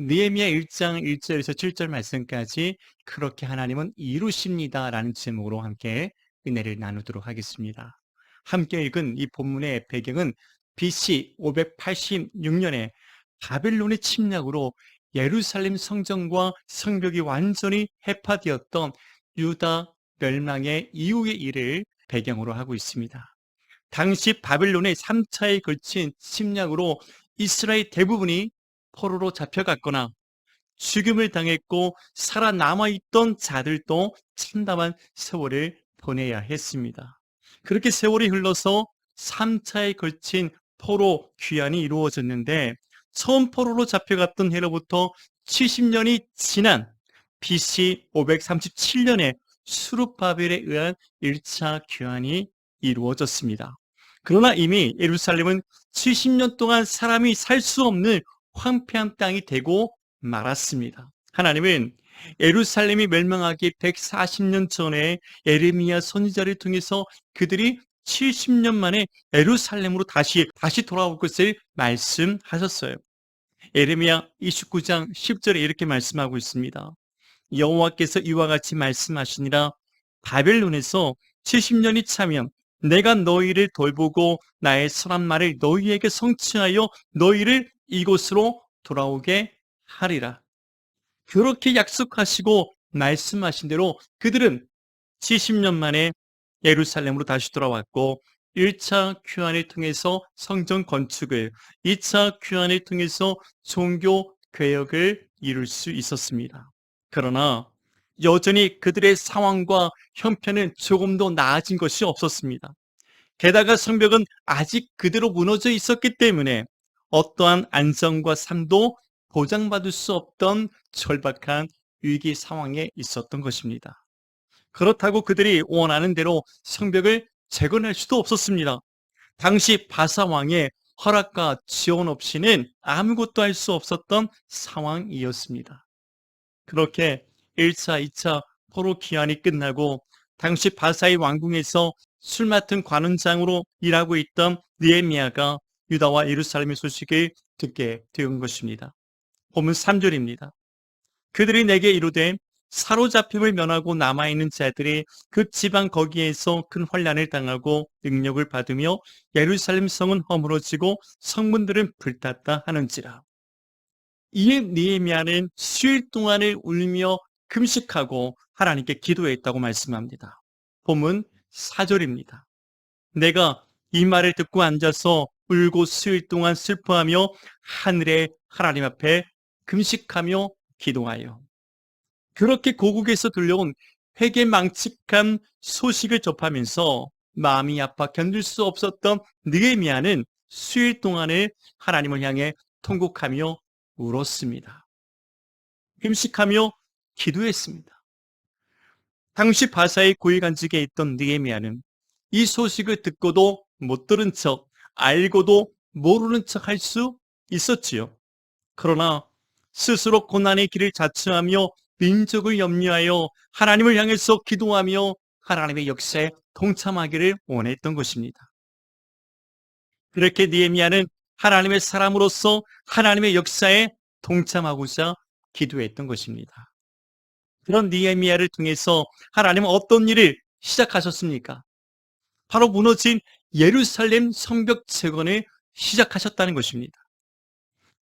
느헤미야 1장 1절에서 7절 말씀까지 그렇게 하나님은 이루십니다라는 제목으로 함께 은혜를 나누도록 하겠습니다. 함께 읽은 이 본문의 배경은 BC 586년에 바벨론의 침략으로 예루살렘 성전과 성벽이 완전히 해파되었던 유다 멸망의 이후의 일을 배경으로 하고 있습니다. 당시 바벨론의 3차에 걸친 침략으로 이스라엘 대부분이 포로로 잡혀갔거나 죽임을 당했고 살아남아있던 자들도 참담한 세월을 보내야 했습니다. 그렇게 세월이 흘러서 3차에 걸친 포로 귀환이 이루어졌는데 처음 포로로 잡혀갔던 해로부터 70년이 지난 BC 537년에 수룹바벨에 의한 1차 귀환이 이루어졌습니다. 그러나 이미 예루살렘은 70년 동안 사람이 살 수 없는 황폐한 땅이 되고 말았습니다. 하나님은 예루살렘이 멸망하기 140년 전에 예레미야 선지자를 통해서 그들이 70년 만에 예루살렘으로 다시 돌아올 것을 말씀하셨어요. 예레미야 29장 10절에 이렇게 말씀하고 있습니다. 여호와께서 이와 같이 말씀하시니라. 바벨론에서 70년이 차면 내가 너희를 돌보고 나의 선한 말을 너희에게 성취하여 너희를 이곳으로 돌아오게 하리라. 그렇게 약속하시고 말씀하신 대로 그들은 70년 만에 예루살렘으로 다시 돌아왔고 1차 귀환을 통해서 성전 건축을, 2차 귀환을 통해서 종교 개혁을 이룰 수 있었습니다. 그러나 여전히 그들의 상황과 형편은 조금도 나아진 것이 없었습니다. 게다가 성벽은 아직 그대로 무너져 있었기 때문에 어떠한 안정과 삶도 보장받을 수 없던 절박한 위기 상황에 있었던 것입니다. 그렇다고 그들이 원하는 대로 성벽을 재건할 수도 없었습니다. 당시 바사 왕의 허락과 지원 없이는 아무것도 할 수 없었던 상황이었습니다. 그렇게 1차, 2차 포로 기한이 끝나고 당시 바사의 왕궁에서 술 맡은 관원장으로 일하고 있던 느헤미야가 유다와 예루살렘의 소식을 듣게 된 것입니다. 본문 3절입니다. 그들이 내게 이르되 사로잡힘을 면하고 남아있는 자들이 그 지방 거기에서 큰 환난을 당하고 능력을 받으며 예루살렘 성은 허물어지고 성문들은 불탔다 하는지라. 이에 느헤미야는 수일 동안을 울며 금식하고 하나님께 기도했다고 말씀합니다. 본문 4절입니다. 내가 이 말을 듣고 앉아서 울고 수일 동안 슬퍼하며 하늘의 하나님 앞에 금식하며 기도하여 그렇게 고국에서 들려온 회개망측한 소식을 접하면서 마음이 아파 견딜 수 없었던 느헤미야는 수일 동안을 하나님을 향해 통곡하며 울었습니다. 금식하며 기도했습니다. 당시 바사의 고위간직에 있던 느헤미야는 이 소식을 듣고도 못 들은 척, 알고도 모르는 척 할 수 있었지요. 그러나 스스로 고난의 길을 자처하며 민족을 염려하여 하나님을 향해서 기도하며 하나님의 역사에 동참하기를 원했던 것입니다. 그렇게 느헤미야는 하나님의 사람으로서 하나님의 역사에 동참하고자 기도했던 것입니다. 그런 느헤미야를 통해서 하나님은 어떤 일을 시작하셨습니까? 바로 무너진 예루살렘 성벽 재건을 시작하셨다는 것입니다.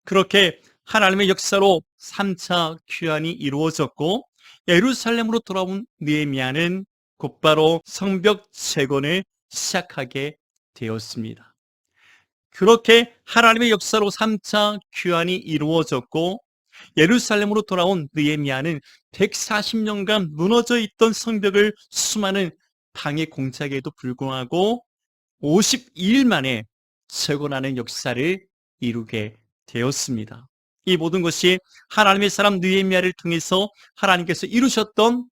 그렇게 하나님의 역사로 3차 귀환이 이루어졌고 예루살렘으로 돌아온 느헤미야는 곧바로 성벽 재건을 시작하게 되었습니다. 그렇게 하나님의 역사로 3차 귀환이 이루어졌고 예루살렘으로 돌아온 느헤미야는 140년간 무너져 있던 성벽을 수많은 방해 공작에도 불구하고 52일 만에 재건하는 역사를 이루게 되었습니다. 이 모든 것이 하나님의 사람 느헤미야를 통해서 하나님께서 이루셨던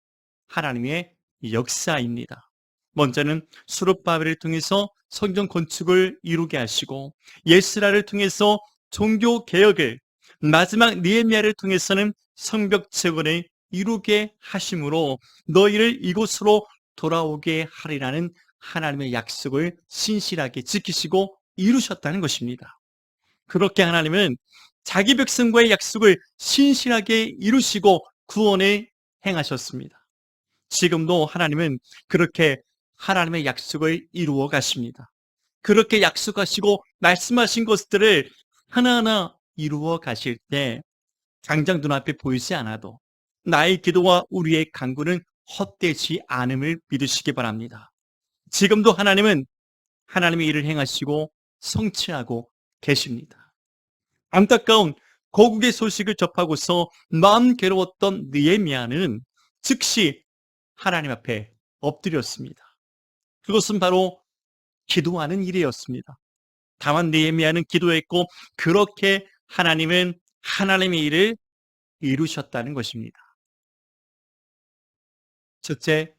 하나님의 역사입니다. 먼저는 수룹바벨을 통해서 성전 건축을 이루게 하시고 예스라를 통해서 종교 개혁을, 마지막 느헤미야를 통해서는 성벽 재건을 이루게 하심으로 너희를 이곳으로 돌아오게 하리라는 하나님의 약속을 신실하게 지키시고 이루셨다는 것입니다. 그렇게 하나님은 자기 백성과의 약속을 신실하게 이루시고 구원에 행하셨습니다. 지금도 하나님은 그렇게 하나님의 약속을 이루어 가십니다. 그렇게 약속하시고 말씀하신 것들을 하나하나 이루어 가실 때 당장 눈앞에 보이지 않아도 나의 기도와 우리의 간구는 헛되지 않음을 믿으시기 바랍니다. 지금도 하나님은 하나님의 일을 행하시고 성취하고 계십니다. 안타까운 고국의 소식을 접하고서 마음 괴로웠던 느헤미야는 즉시 하나님 앞에 엎드렸습니다. 그것은 바로 기도하는 일이었습니다. 다만 느헤미야는 기도했고 그렇게 하나님은 하나님의 일을 이루셨다는 것입니다. 첫째,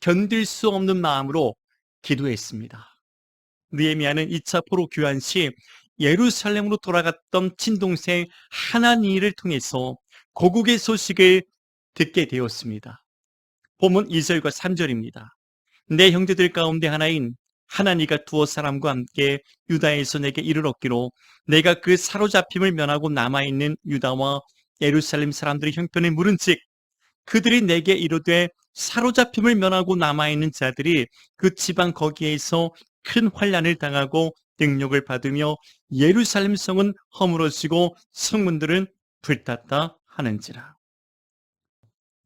견딜 수 없는 마음으로 기도했습니다. 느헤미야는 2차 포로 귀환 시 예루살렘으로 돌아갔던 친동생 하나니를 통해서 고국의 소식을 듣게 되었습니다. 본문 2절과 3절입니다. 내 형제들 가운데 하나인 하나니가 두어 사람과 함께 유다에서 내게 이르렀기로 내가 그 사로잡힘을 면하고 남아있는 유다와 예루살렘 사람들의 형편을 물은즉 그들이 내게 이르되 사로잡힘을 면하고 남아있는 자들이 그 지방 거기에서 큰 환난을 당하고 능력을 받으며 예루살렘 성은 허물어지고 성문들은 불탔다 하는지라.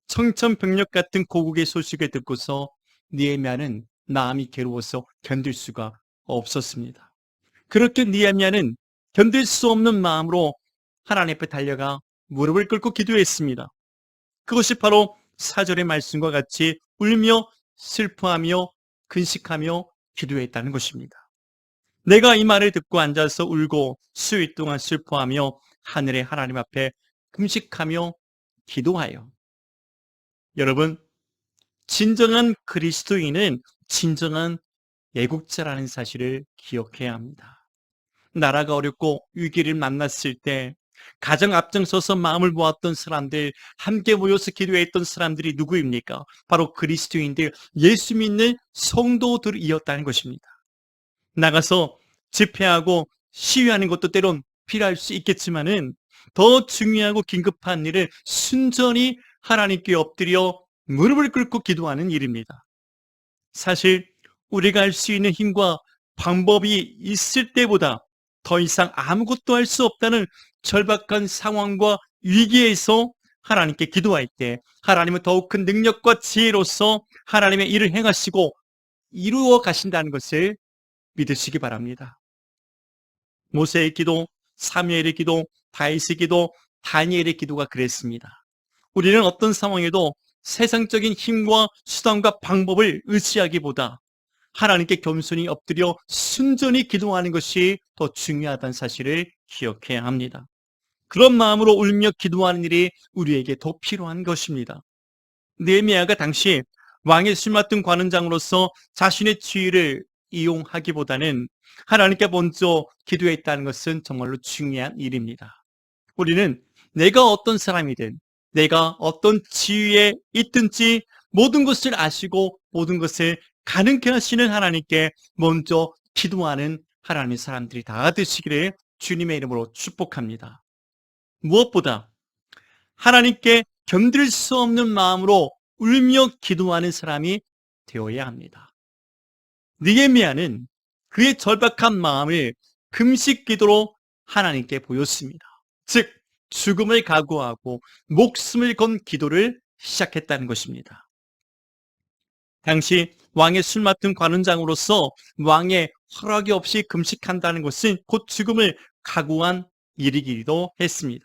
청천벽력 같은 고국의 소식을 듣고서 느헤미야는 마음이 괴로워서 견딜 수가 없었습니다. 그렇게 느헤미야는 견딜 수 없는 마음으로 하나님 앞에 달려가 무릎을 꿇고 기도했습니다. 그것이 바로 4절의 말씀과 같이 울며 슬퍼하며 근식하며 기도했다는 것입니다. 내가 이 말을 듣고 앉아서 울고 수일 동안 슬퍼하며 하늘의 하나님 앞에 금식하며 기도하여. 여러분, 진정한 그리스도인은 진정한 애국자라는 사실을 기억해야 합니다. 나라가 어렵고 위기를 만났을 때 가장 앞장서서 마음을 모았던 사람들, 함께 모여서 기도했던 사람들이 누구입니까? 바로 그리스도인들, 예수 믿는 성도들이었다는 것입니다. 나가서 집회하고 시위하는 것도 때론 필요할 수 있겠지만은 더 중요하고 긴급한 일은 순전히 하나님께 엎드려 무릎을 꿇고 기도하는 일입니다. 사실 우리가 할 수 있는 힘과 방법이 있을 때보다 더 이상 아무것도 할 수 없다는 절박한 상황과 위기에서 하나님께 기도할 때 하나님은 더욱 큰 능력과 지혜로서 하나님의 일을 행하시고 이루어 가신다는 것을 믿으시기 바랍니다. 모세의 기도, 사무엘의 기도, 다윗의 기도, 다니엘의 기도가 그랬습니다. 우리는 어떤 상황에도 세상적인 힘과 수단과 방법을 의지하기보다 하나님께 겸손히 엎드려 순전히 기도하는 것이 더 중요하다는 사실을 기억해야 합니다. 그런 마음으로 울며 기도하는 일이 우리에게 더 필요한 것입니다. 느헤미야가 당시 왕의 술 맡은 관원장으로서 자신의 지위를 이용하기보다는 하나님께 먼저 기도했다는 것은 정말로 중요한 일입니다. 우리는 내가 어떤 사람이든 내가 어떤 지위에 있든지 모든 것을 아시고 모든 것을 가능케 하시는 하나님께 먼저 기도하는 하나님의 사람들이 다 되시기를 주님의 이름으로 축복합니다. 무엇보다 하나님께 견딜 수 없는 마음으로 울며 기도하는 사람이 되어야 합니다. 느헤미야는 그의 절박한 마음을 금식 기도로 하나님께 보였습니다. 즉 죽음을 각오하고 목숨을 건 기도를 시작했다는 것입니다. 당시 왕의 술 맡은 관원장으로서 왕의 허락이 없이 금식한다는 것은 곧 죽음을 각오한 일이기도 했습니다.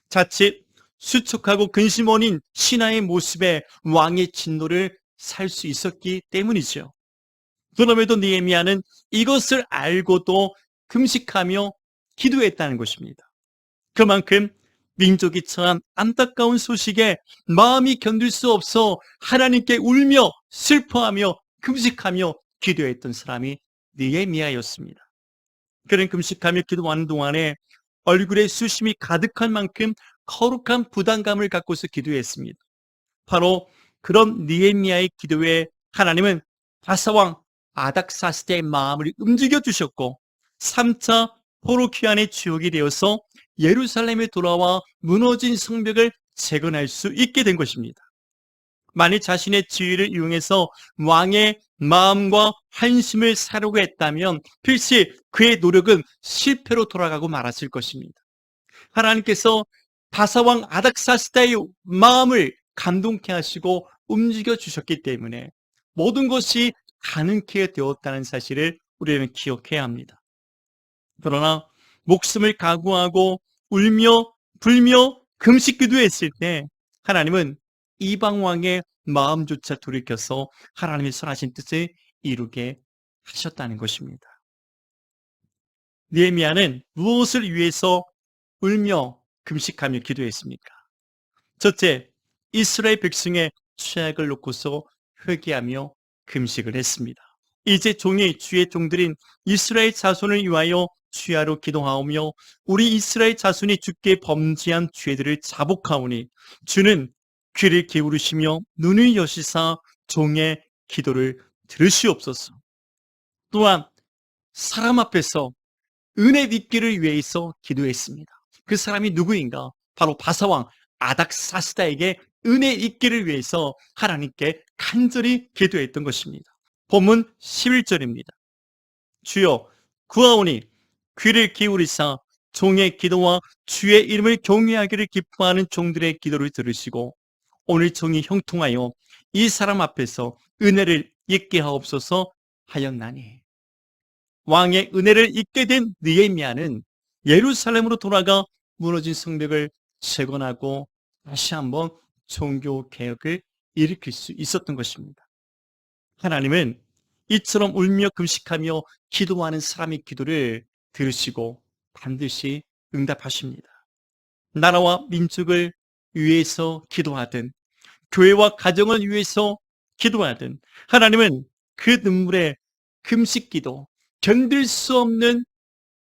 자칫 수척하고 근심어린 신하의 모습에 왕의 진노를 살 수 있었기 때문이죠. 그럼에도 느헤미야는 이것을 알고도 금식하며 기도했다는 것입니다. 그만큼 민족이 처한 안타까운 소식에 마음이 견딜 수 없어 하나님께 울며 슬퍼하며 금식하며 기도했던 사람이 느헤미야였습니다. 그는 금식하며 기도하는 동안에 얼굴에 수심이 가득한 만큼 거룩한 부담감을 갖고서 기도했습니다. 바로 그런 느헤미야의 기도에 하나님은 바사왕 아닥사스다의 마음을 움직여 주셨고 3차 포로 귀환의 주역이 되어서 예루살렘에 돌아와 무너진 성벽을 재건할 수 있게 된 것입니다. 만일 자신의 지위를 이용해서 왕의 마음과 환심을 사려고 했다면 필시 그의 노력은 실패로 돌아가고 말았을 것입니다. 하나님께서 바사왕 아닥사스다의 마음을 감동케 하시고 움직여 주셨기 때문에 모든 것이 가능케 되었다는 사실을 우리는 기억해야 합니다. 그러나 목숨을 각오하고 울며 불며 금식 기도했을 때 하나님은 이방 왕의 마음조차 돌이켜서 하나님의 선하신 뜻을 이루게 하셨다는 것입니다. 느헤미야는 무엇을 위해서 울며 금식하며 기도했습니까? 첫째, 이스라엘 백성의 죄악을 놓고서 회개하며 금식을 했습니다. 이제 종이 주의 종들인 이스라엘 자손을 위하여 주야로 기도하오며 우리 이스라엘 자손이 주께 범죄한 죄들을 자복하오니 주는 귀를 기울이시며 눈을 여시사 종의 기도를 들으시옵소서. 또한 사람 앞에서 은혜 입기를 위해서 기도했습니다. 그 사람이 누구인가? 바로 바사왕 아닥사스다에게 은혜 입기를 위해서 하나님께 간절히 기도했던 것입니다. 본문 11절입니다. 주여 구하오니 귀를 기울이사 종의 기도와 주의 이름을 경외하기를 기뻐하는 종들의 기도를 들으시고 오늘 종이 형통하여 이 사람 앞에서 은혜를 잊게 하옵소서 하였나니. 왕의 은혜를 잊게 된 느헤미야는 예루살렘으로 돌아가 무너진 성벽을 재건하고 다시 한번 종교 개혁을 일으킬 수 있었던 것입니다. 하나님은 이처럼 울며 금식하며 기도하는 사람의 기도를 들으시고 반드시 응답하십니다. 나라와 민족을 위해서 기도하든 교회와 가정을 위해서 기도하든 하나님은 그 눈물의 금식 기도, 견딜 수 없는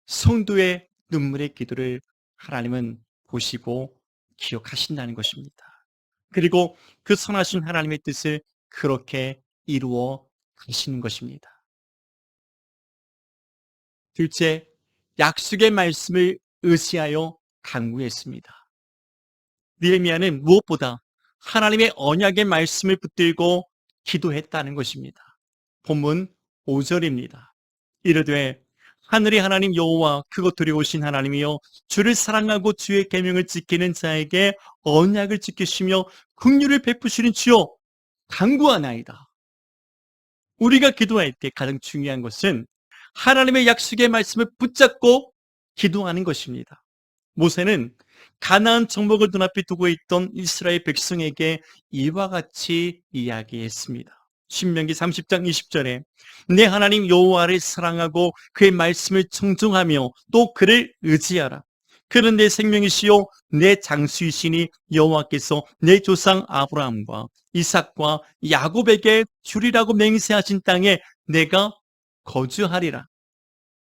성도의 눈물의 기도를 하나님은 보시고 기억하신다는 것입니다. 그리고 그 선하신 하나님의 뜻을 그렇게 이루어 가시는 것입니다. 둘째, 약속의 말씀을 의지하여 강구했습니다. 느헤미야는 무엇보다 하나님의 언약의 말씀을 붙들고 기도했다는 것입니다. 본문 5절입니다. 이르되 하늘의 하나님 여호와 그것 두려우신 하나님이여 주를 사랑하고 주의 계명을 지키는 자에게 언약을 지키시며 긍휼을 베푸시는 주여 간구하나이다. 우리가 기도할 때 가장 중요한 것은 하나님의 약속의 말씀을 붙잡고 기도하는 것입니다. 모세는 가나안 정복을 눈앞에 두고 있던 이스라엘 백성에게 이와 같이 이야기했습니다. 신명기 30장 20절에 내 하나님 여호와를 사랑하고 그의 말씀을 청종하며 또 그를 의지하라. 그는 내 생명이시요 내 장수이시니 여호와께서 내 조상 아브라함과 이삭과 야곱에게 주리라고 맹세하신 땅에 내가 거주하리라.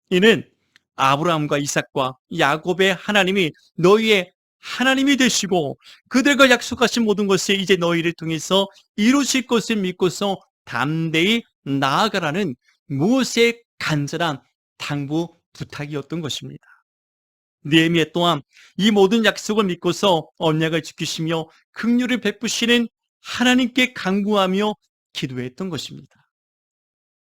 이는 아브라함과 이삭과 야곱의 하나님이 너희의 하나님이 되시고 그들과 약속하신 모든 것을 이제 너희를 통해서 이루실 것을 믿고서 담대히 나아가라는 모세의 간절한 당부 부탁이었던 것입니다. 느헤미야 또한 이 모든 약속을 믿고서 언약을 지키시며 긍휼을 베푸시는 하나님께 간구하며 기도했던 것입니다.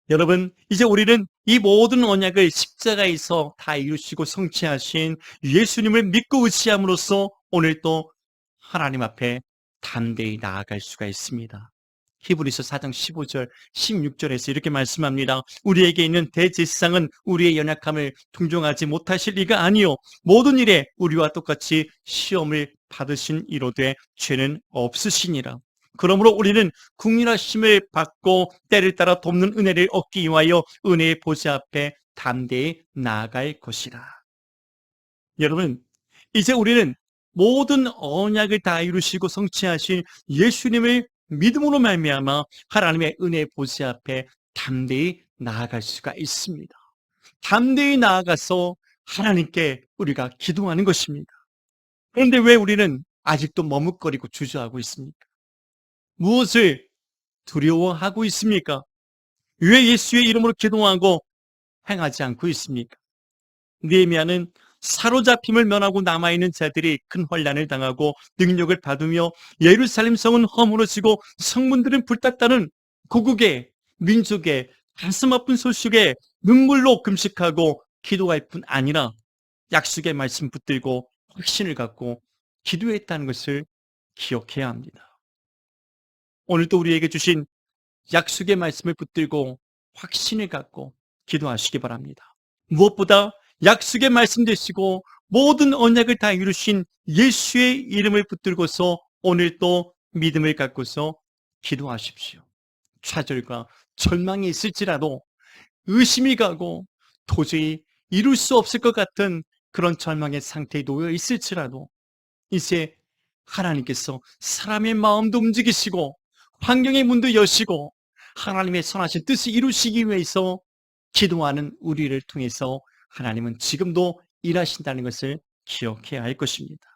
여러분, 이제 우리는 이 모든 언약을 십자가에서 다 이루시고 성취하신 예수님을 믿고 의지함으로써 오늘 또 하나님 앞에 담대히 나아갈 수가 있습니다. 히브리서 4장 15절, 16절에서 이렇게 말씀합니다. 우리에게 있는 대제사장은 우리의 연약함을 동정하지 못하실 리가 아니요 모든 일에 우리와 똑같이 시험을 받으신 이로되 죄는 없으시니라. 그러므로 우리는 국률하심을 받고 때를 따라 돕는 은혜를 얻기 위하여 은혜의 보좌 앞에 담대히 나아갈 것이라. 여러분, 이제 우리는 모든 언약을 다 이루시고 성취하신 예수님을 믿음으로 말미암아 하나님의 은혜의 보좌 앞에 담대히 나아갈 수가 있습니다. 담대히 나아가서 하나님께 우리가 기도하는 것입니다. 그런데 왜 우리는 아직도 머뭇거리고 주저하고 있습니까? 무엇을 두려워하고 있습니까? 왜 예수의 이름으로 기도하고 행하지 않고 있습니까? 느헤미야는 사로잡힘을 면하고 남아있는 자들이 큰 환난을 당하고 능력을 받으며 예루살렘 성은 허물어지고 성문들은 불탔다는 고국의 민족의 가슴 아픈 소식에 눈물로 금식하고 기도할 뿐 아니라 약속의 말씀 붙들고 확신을 갖고 기도했다는 것을 기억해야 합니다. 오늘도 우리에게 주신 약속의 말씀을 붙들고 확신을 갖고 기도하시기 바랍니다. 무엇보다 약속의 말씀 되시고 모든 언약을 다 이루신 예수의 이름을 붙들고서 오늘 또 믿음을 갖고서 기도하십시오. 좌절과 절망이 있을지라도 의심이 가고 도저히 이룰 수 없을 것 같은 그런 절망의 상태에 놓여 있을지라도 이제 하나님께서 사람의 마음도 움직이시고 환경의 문도 여시고 하나님의 선하신 뜻을 이루시기 위해서 기도하는 우리를 통해서 하나님은 지금도 일하신다는 것을 기억해야 할 것입니다.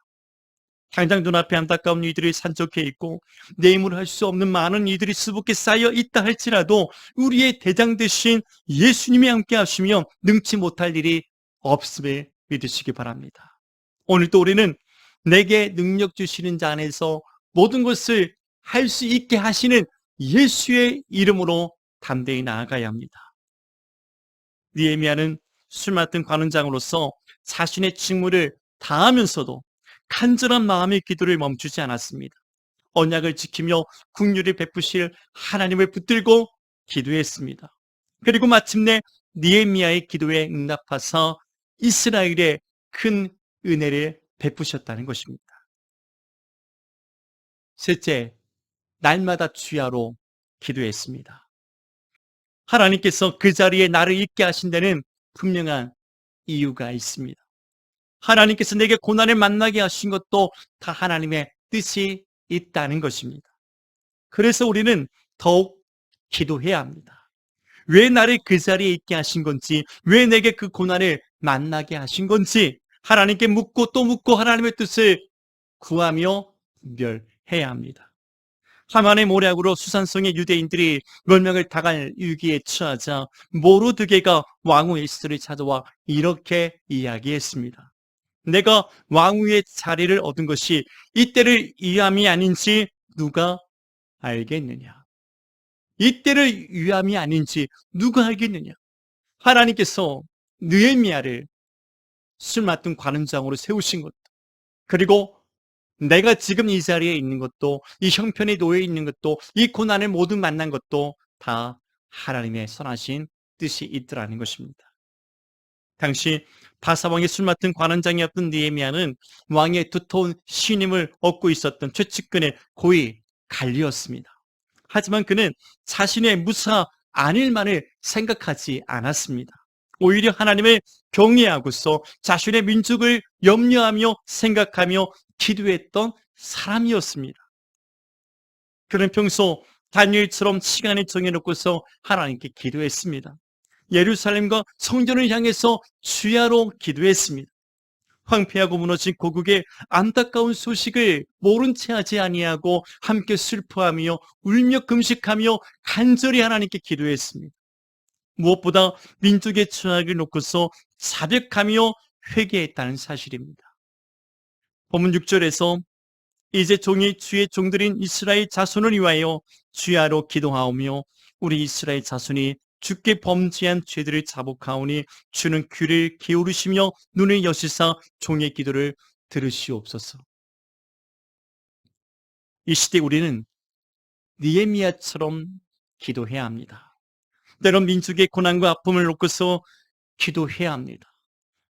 당장 눈앞에 안타까운 이들이 산적해 있고 내 힘으로 할 수 없는 많은 이들이 수북게 쌓여 있다 할지라도 우리의 대장 되신 예수님이 함께 하시면 능치 못할 일이 없음을 믿으시기 바랍니다. 오늘도 우리는 내게 능력 주시는 자 안에서 모든 것을 할 수 있게 하시는 예수의 이름으로 담대히 나아가야 합니다. 느헤미야는 술 맡은 관원장으로서 자신의 직무를 다하면서도 간절한 마음의 기도를 멈추지 않았습니다. 언약을 지키며 긍휼을 베푸실 하나님을 붙들고 기도했습니다. 그리고 마침내 느헤미야의 기도에 응답하사 이스라엘에 큰 은혜를 베푸셨다는 것입니다. 셋째, 날마다 주야로 기도했습니다. 하나님께서 그 자리에 나를 있게 하신 데는 분명한 이유가 있습니다. 하나님께서 내게 고난을 만나게 하신 것도 다 하나님의 뜻이 있다는 것입니다. 그래서 우리는 더욱 기도해야 합니다. 왜 나를 그 자리에 있게 하신 건지, 왜 내게 그 고난을 만나게 하신 건지 하나님께 묻고 또 묻고 하나님의 뜻을 구하며 분별해야 합니다. 하만의 모략으로 수산성의 유대인들이 멸망을 당할 위기에 처하자 모르드게가 왕후 에스더를 찾아와 이렇게 이야기했습니다. 내가 왕후의 자리를 얻은 것이 이때를 위함이 아닌지 누가 알겠느냐? 이때를 위함이 아닌지 누가 알겠느냐? 하나님께서 느헤미야를 술 맡은 관원장으로 세우신 것도, 그리고 내가 지금 이 자리에 있는 것도, 이 형편에 놓여 있는 것도, 이 고난을 모두 만난 것도 다 하나님의 선하신 뜻이 있더라는 것입니다. 당시 바사왕의 술 맡은 관원장이었던 느헤미야는 왕의 두터운 신임을 얻고 있었던 최측근의 고위 관리였습니다. 하지만 그는 자신의 무사 안일만을 생각하지 않았습니다. 오히려 하나님을 경외하고서 자신의 민족을 염려하며 생각하며 기도했던 사람이었습니다. 그는 평소 다니엘처럼 시간을 정해놓고서 하나님께 기도했습니다. 예루살렘과 성전을 향해서 주야로 기도했습니다. 황폐하고 무너진 고국의 안타까운 소식을 모른 채 하지 아니하고 함께 슬퍼하며 울며 금식하며 간절히 하나님께 기도했습니다. 무엇보다 민족의 죄악을 놓고서 자백하며 회개했다는 사실입니다. 본문 6절에서 이제 종이 주의 종들인 이스라엘 자손을 위하여 주야로 기도하오며 우리 이스라엘 자손이 주께 범죄한 죄들을 자복하오니 주는 귀를 기울이시며 눈을 여시사 종의 기도를 들으시옵소서. 이 시대 우리는 느헤미야처럼 기도해야 합니다. 때론 민족의 고난과 아픔을 놓고서 기도해야 합니다.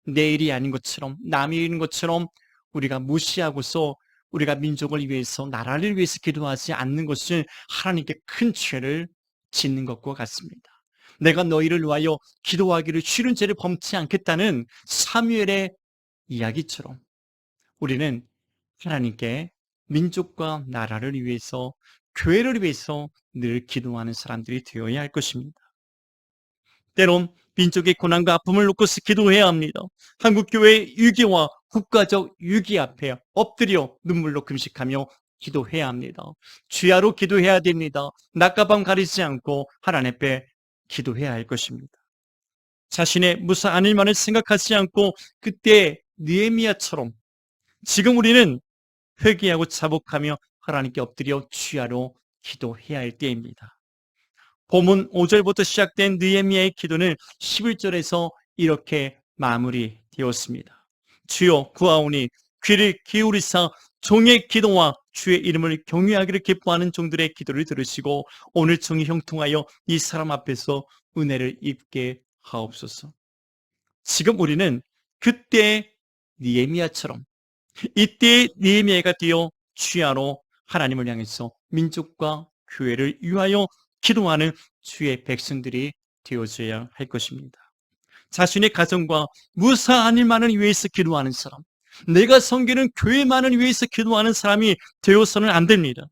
내일이 아닌 것처럼, 남이 있는 것처럼 우리가 무시하고서 우리가 민족을 위해서, 나라를 위해서 기도하지 않는 것은 하나님께 큰 죄를 짓는 것과 같습니다. 내가 너희를 위하여 기도하기를 싫은 죄를 범치 않겠다는 사무엘의 이야기처럼 우리는 하나님께 민족과 나라를 위해서, 교회를 위해서 늘 기도하는 사람들이 되어야 할 것입니다. 때론 민족의 고난과 아픔을 놓고서 기도해야 합니다. 한국교회의 위기와 국가적 위기 앞에 엎드려 눈물로 금식하며 기도해야 합니다. 주야로 기도해야 됩니다. 낮과 밤 가리지 않고 하나님 앞에 기도해야 할 것입니다. 자신의 무사 안일만을 생각하지 않고 그때 느헤미야처럼 지금 우리는 회개하고 자복하며 하나님께 엎드려 주야로 기도해야 할 때입니다. 본문 5절부터 시작된 느헤미야의 기도는 11절에서 이렇게 마무리되었습니다. 주여 구하오니 귀를 기울이사 종의 기도와 주의 이름을 경외하기를 기뻐하는 종들의 기도를 들으시고 오늘 종이 형통하여 이 사람 앞에서 은혜를 입게 하옵소서. 지금 우리는 그때 느헤미야처럼 이때 느헤미야가 되어 주야로 하나님을 향해서 민족과 교회를 위하여 기도하는 주의 백성들이 되어줘야 할 것입니다. 자신의 가정과 무사한 일만을 위해서 기도하는 사람, 내가 섬기는 교회만을 위해서 기도하는 사람이 되어서는 안 됩니다.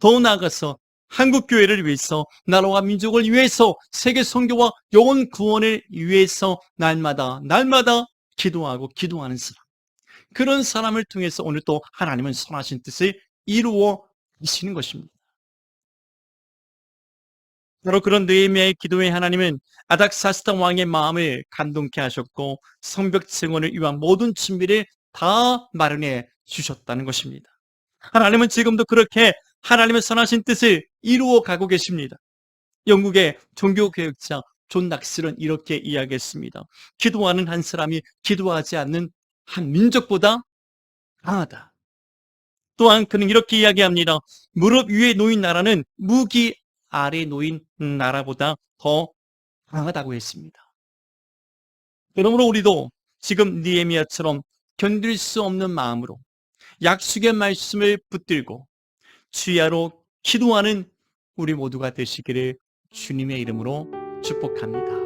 더 나아가서 한국 교회를 위해서, 나라와 민족을 위해서, 세계 선교와 영혼 구원을 위해서 날마다 기도하고 기도하는 사람, 그런 사람을 통해서 오늘 또 하나님은 선하신 뜻을 이루어 가시는 것입니다. 바로 그런 느헤미야의 기도에 하나님은 아닥사스다 왕의 마음을 감동케 하셨고 성벽 증언을 위한 모든 준비를 다 마련해 주셨다는 것입니다. 하나님은 지금도 그렇게 하나님의 선하신 뜻을 이루어 가고 계십니다. 영국의 종교개혁자 존 낙슬은 이렇게 이야기했습니다. 기도하는 한 사람이 기도하지 않는 한 민족보다 강하다. 또한 그는 이렇게 이야기합니다. 무릎 위에 놓인 나라는 무기 아래 놓인 나라보다 더 강하다고 했습니다. 그러므로 우리도 지금 느헤미야처럼 견딜 수 없는 마음으로 약속의 말씀을 붙들고 주야로 기도하는 우리 모두가 되시기를 주님의 이름으로 축복합니다.